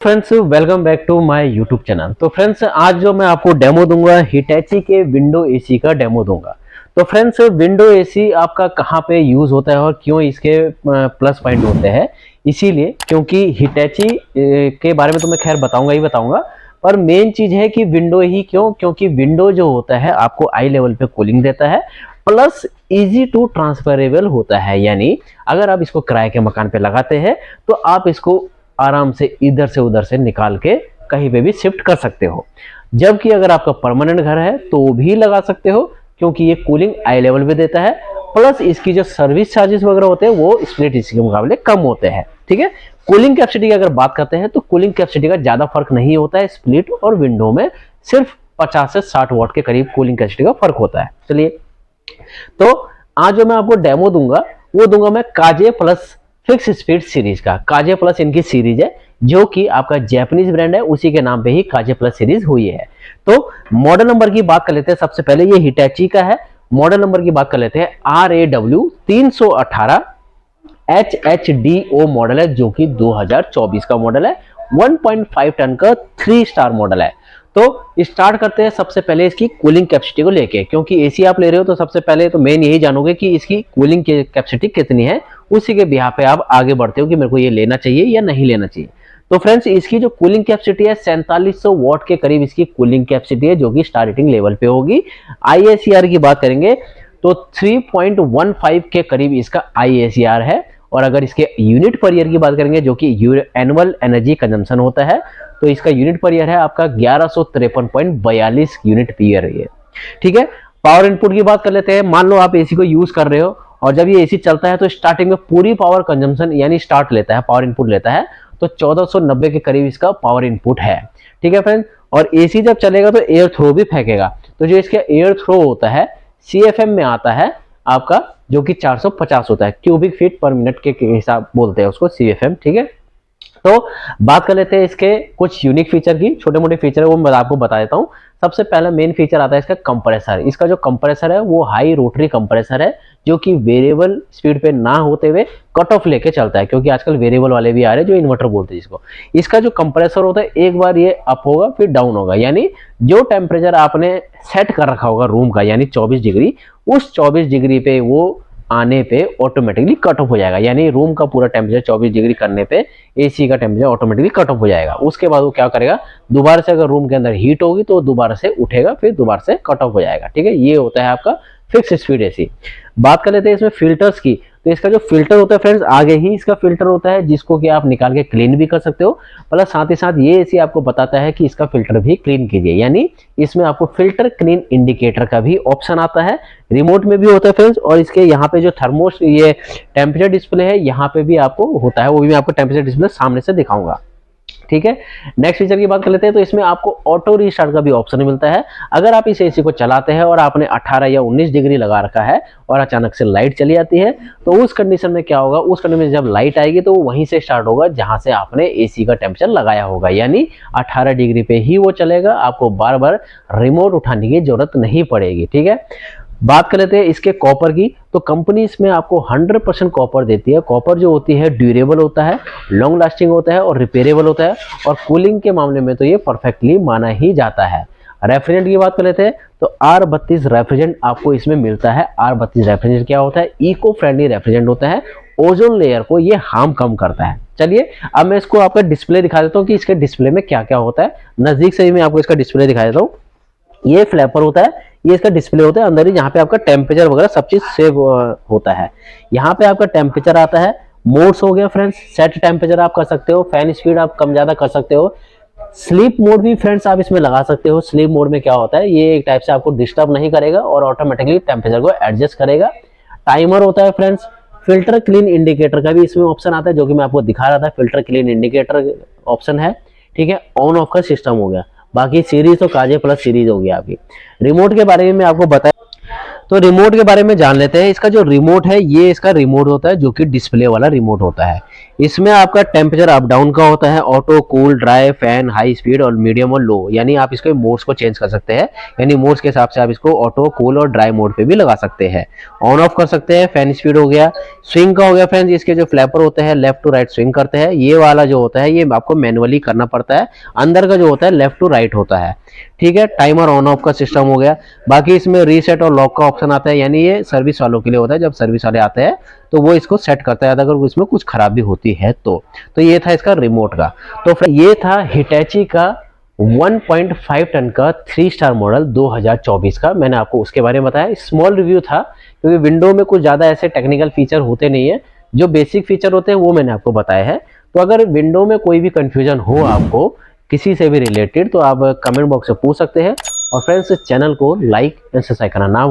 Friends welcome back to my YouTube channel. तो friends आज जो मैं आपको डेमो दूंगा हिटैची के विंडो एसी का डेमो दूंगा। तो फ्रेंड्स विंडो एसी आपका कहाँ पे यूज होता है और क्यों इसके प्लस पॉइंट होते हैं, इसीलिए क्योंकि हिटैची के बारे में तो मैं खैर बताऊंगा ही बताऊंगा, पर मेन चीज है कि विंडो ही क्यों, क्योंकि विंडो जो होता है आपको आई लेवल पे कूलिंग देता है, प्लस इजी टू ट्रांसफरेबल होता है। यानी अगर आप इसको किराए के मकान पे लगाते हैं तो आप इसको आराम से इधर से उधर से निकाल के कहीं पे भी शिफ्ट कर सकते हो। जबकि अगर आपका परमानेंट घर है तो भी लगा सकते हो, क्योंकि ये कूलिंग आई लेवल पे देता है, प्लस इसकी जो सर्विस चार्जेस वगैरह होते हैं वो स्प्लिट एसी के मुकाबले कम होते हैं। ठीक है, कूलिंग कैपेसिटी की अगर बात करते हैं तो कूलिंग कैपेसिटी का ज्यादा फर्क नहीं होता है स्प्लिट और विंडो में, सिर्फ 50 से 60 वाट के करीब कूलिंग कैपेसिटी का फर्क होता है। चलिए, तो आज जो मैं आपको डेमो दूंगा वो दूंगा मैं काजे प्लस फिक्स स्पीड सीरीज का। काजे प्लस इनकी सीरीज है जो कि आपका जैपनीज ब्रांड है, उसी के नाम पे ही काजे प्लस सीरीज हुई है। तो मॉडल नंबर की बात कर लेते हैं। सबसे पहले ये हिटैची का है, मॉडल नंबर की बात कर लेते हैं। RAW 318 HHDO मॉडल है जो कि 2024 का मॉडल है। 1.5 टन का 3 स्टार मॉडल है। तो स्टार्ट करते हैं सबसे पहले इसकी कूलिंग कैपेसिटी को लेके, क्योंकि एसी आप ले रहे हो तो सबसे पहले तो मेन यही जानोगे कि इसकी कूलिंग कैपेसिटी कितनी है, उसी के बिहाफ पे आप आगे बढ़ते हो कि मेरे को ये लेना चाहिए या नहीं लेना चाहिए। तो फ्रेंड्स इसकी जो कूलिंग कैपेसिटी है 4700 वॉट के करीब इसकी कूलिंग कैपेसिटी है, जो कि स्टार्टिंग लेवल पे होगी। ISCR की बात करेंगे तो 3.15 के करीब इसका ISCR है। और अगर इसके यूनिट पर ईयर की बात करेंगे जो कि एनुअल एनर्जी कंजम्पशन होता है, तो इसका यूनिट पर ईयर है आपका 1153.42 यूनिट पर ईयर है। ठीक है, पावर इनपुट की बात कर लेते हैं। मान लो आप एसी को यूज कर रहे हो और जब ये एसी चलता है तो स्टार्टिंग में पूरी पावर कंजम्पशन यानी स्टार्ट लेता है, पावर इनपुट लेता है, तो 1490 के करीब इसका पावर इनपुट है। ठीक है फ्रेंड्स, और एसी जब चलेगा तो एयर थ्रो भी फेंकेगा, तो जो इसका एयर थ्रो होता है CFM में आता है आपका, जो कि 450 होता है, क्यूबिक फीट पर मिनट के हिसाब बोलते हैं उसको CFM। ठीक है, तो बात कर लेते हैं इसके कुछ यूनिक फीचर की। छोटे मोटे फीचर है वो मैं आपको बता देता हूँ। सबसे पहला मेन फीचर आता है इसका कंप्रेसर। इसका जो कंप्रेसर है वो हाई रोटरी कंप्रेसर है, जो कि वेरिएबल स्पीड पे ना होते हुए कट ऑफ लेके चलता है, क्योंकि आजकल वेरिएबल वाले भी आ रहे हैं जो इन्वर्टर बोलते हैं जिसको। इसका जो कंप्रेसर होता है एक बार ये अप होगा फिर डाउन होगा, यानी जो टेम्परेचर आपने सेट कर रखा होगा रूम का यानी 24 डिग्री, उस 24 डिग्री पे वो आने पे ऑटोमेटिकली कट ऑफ हो जाएगा। यानी रूम का पूरा टेम्परेचर 24 डिग्री करने पे एसी का टेम्परेचर ऑटोमेटिकली कट ऑफ हो जाएगा। उसके बाद वो क्या करेगा, दोबारा से अगर रूम के अंदर हीट होगी तो दोबारा से उठेगा फिर दोबारा से कट ऑफ हो जाएगा। ठीक है, ये होता है आपका फिक्स स्पीड एसी। बात कर लेते हैं इसमें फिल्टर्स की। तो इसका जो फिल्टर होता है फ्रेंड्स, आगे ही इसका फिल्टर होता है जिसको कि आप निकाल के क्लीन भी कर सकते हो, प्लस साथ ही साथ ये एसी आपको बताता है कि इसका फिल्टर भी क्लीन कीजिए। यानी इसमें आपको फिल्टर क्लीन इंडिकेटर का भी ऑप्शन आता है, रिमोट में भी होता है फ्रेंड्स। और इसके यहाँ पे जो थर्मोस ये टेम्परेचर डिस्प्ले है यहाँ पे भी आपको होता है, वो भी मैं आपको टेम्परेचर डिस्प्ले सामने से दिखाऊंगा। ठीक है, नेक्स्ट फीचर की बात कर लेते हैं। तो इसमें आपको ऑटो रीस्टार्ट का भी ऑप्शन मिलता है। अगर आप इस एसी को चलाते हैं और आपने 18 या 19 डिग्री लगा रखा है और अचानक से लाइट चली आती है, तो उस कंडीशन में क्या होगा, उस कंडीशन में जब लाइट आएगी तो वहीं से स्टार्ट होगा जहां से आपने एसी का टेम्परेचर लगाया होगा, यानी 18 डिग्री पे ही वो चलेगा। आपको बार बार रिमोट उठाने की जरूरत नहीं पड़ेगी। ठीक है, बात कर लेते हैं इसके कॉपर की। तो कंपनी इसमें आपको 100% कॉपर देती है। कॉपर जो होती है ड्यूरेबल होता है, लॉन्ग लास्टिंग होता है और रिपेयरेबल होता है, और कूलिंग के मामले में तो ये परफेक्टली माना ही जाता है। रेफ्रिजरेंट की बात कर लेते हैं तो R32 रेफ्रिजरेंट आपको इसमें मिलता है। R32 रेफ्रिजरेंट क्या होता है, इको फ्रेंडली रेफ्रिजरेंट होता है, ओजोन लेयर को ये हार्म कम करता है। चलिए अब मैं इसको आपका डिस्प्ले दिखा देता हूँ कि इसके डिस्प्ले में क्या क्या होता है। नजदीक से ही मैं आपको इसका डिस्प्ले दिखा देता हूँ। ये फ्लैपर होता है, ये इसका डिस्प्ले होता है अंदर ही, जहाँ पे आपका टेम्परेचर वगैरह सब चीज सेव होता है। यहाँ पे आपका टेम्परेचर आता है, मोड्स हो गया फ्रेंड्स, सेट टेम्परेचर आप कर सकते हो, फैन स्पीड आप कम ज्यादा कर सकते हो, स्लीप मोड भी फ्रेंड्स आप इसमें लगा सकते हो। स्लीप मोड में क्या होता है, ये एक टाइप से आपको डिस्टर्ब नहीं करेगा और ऑटोमेटिकली टेम्परेचर को एडजस्ट करेगा। टाइमर होता है फ्रेंड्स, फिल्टर क्लीन इंडिकेटर का भी इसमें ऑप्शन आता है, जो कि मैं आपको दिखा रहा था, फिल्टर क्लीन इंडिकेटर ऑप्शन है। ठीक है, ऑन ऑफ का सिस्टम हो गया। बाकी सीरीज तो काजे प्लस सीरीज होगी आपकी। रिमोट के बारे में मैं आपको बताया, तो रिमोट के बारे में जान लेते हैं। इसका जो रिमोट है ये इसका रिमोट होता है जो कि डिस्प्ले वाला रिमोट होता है। इसमें आपका टेम्परेचर अप डाउन का होता है, auto, cool, dry, fan, high speed और मीडियम और लो, यानी आप इसके मोड्स को चेंज कर सकते हैं। यानी मोड्स के हिसाब से आप इसको ऑटो, कूल और ड्राई मोड पे भी लगा सकते हैं। ऑन ऑफ कर सकते हैं। फैन स्पीड हो गया, स्विंग का हो गया फ्रेंड्स, इसके जो फ्लैपर होते हैं लेफ्ट टू राइट स्विंग करते हैं। ये वाला जो होता है ये आपको मैनुअली करना पड़ता है, अंदर का जो होता है लेफ्ट टू राइट होता है। ठीक है, टाइमर ऑन ऑफ का सिस्टम हो गया। बाकी इसमें रीसेट और लॉक का ऑप्शन आता है, यानी ये सर्विस वालों के लिए होता है। जब सर्विस वाले आते हैं तो वो इसको सेट करता है अगर इसमें कुछ खराबी होती है तो ये था इसका रिमोट का। तो ये था हिटैची का 1.5 टन का 3 स्टार मॉडल 2024 का। मैंने आपको उसके बारे में बताया, स्मॉल रिव्यू था क्योंकि विंडो में कुछ ज़्यादा ऐसे टेक्निकल फीचर होते नहीं है, जो बेसिक फीचर होते हैं वो मैंने आपको बताया है। तो अगर विंडो में कोई भी कंफ्यूजन हो आपको किसी से भी रिलेटेड तो आप कमेंट बॉक्स में पूछ सकते हैं। और फ्रेंड्स, चैनल को लाइक एंड सब्सक्राइब करना ना भूलें।